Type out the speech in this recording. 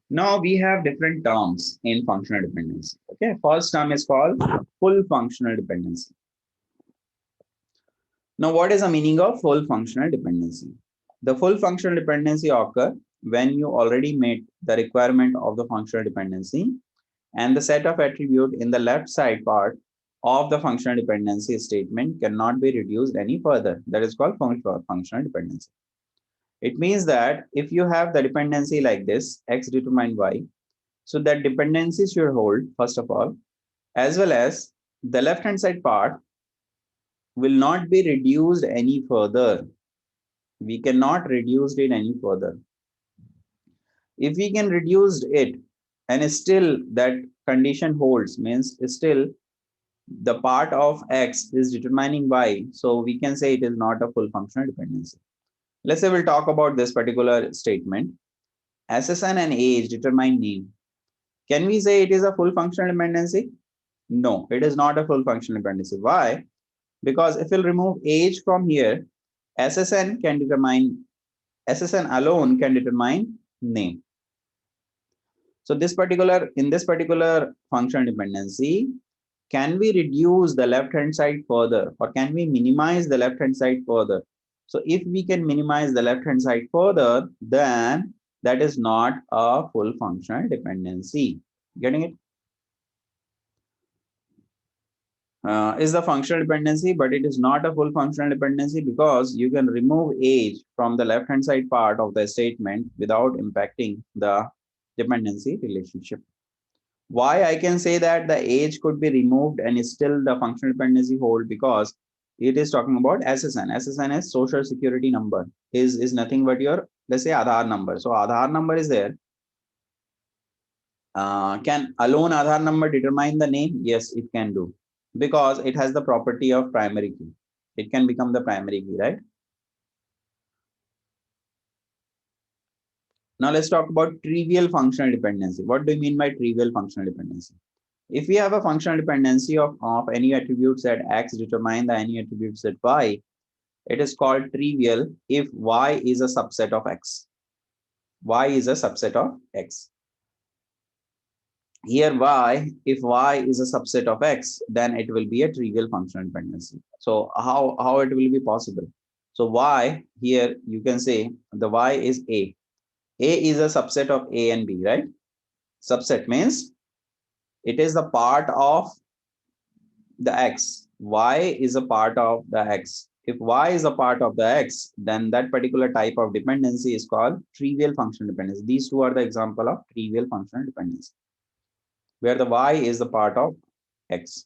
Now we have different terms in functional dependency. Okay, first term is called full functional dependency. Now, what is the meaning of full functional dependency? The full functional dependency occur when you already met the requirement of the functional dependency and the set of attribute in the left side part of the functional dependency statement cannot be reduced any further. That is called functional dependency. It means that if you have the dependency like this, x determine y, so that dependency should hold, first of all, as well as the left hand side part will not be reduced any further. We cannot reduce it any further. If we can reduce it and still that condition holds, means still the part of x is determining y, so we can say it is not a full functional dependency. Let's say we'll talk about this particular statement. SSN and age determine name. Can we say it is a full functional dependency? No, it is not a full functional dependency. Why? Because if we'll remove age from here, SSN can determine, SSN alone can determine name. So in this particular functional dependency, can we reduce the left hand side further, or can we minimize the left hand side further? So if we can minimize the left hand side further, then that is not a full functional dependency. Getting it? Is the functional dependency, but it is not a full functional dependency because you can remove age from the left hand side part of the statement without impacting the dependency relationship. Why I can say that the age could be removed and still the functional dependency hold? Because it is talking about SSN. SSN is social security number, is nothing but your, let's say, Aadhaar number. So Aadhaar number is there. Can alone Aadhaar number determine the name? Yes, it can do, because it has the property of primary key. It can become the primary key, right? Now let's talk about trivial functional dependency. What do you mean by trivial functional dependency? If we have a functional dependency of any attributes at x determine the any attributes at y, it is called trivial if y is a subset of x. Y is a subset of x. Here y, if y is a subset of x, then it will be a trivial functional dependency. So how it will be possible? So y here you can say the y is a. A is a subset of a and b, right? Subset means it is the part of the x. Y is a part of the x. If y is a part of the x, then that particular type of dependency is called trivial functional dependency. These two are the example of trivial functional dependency, where the y is the part of x.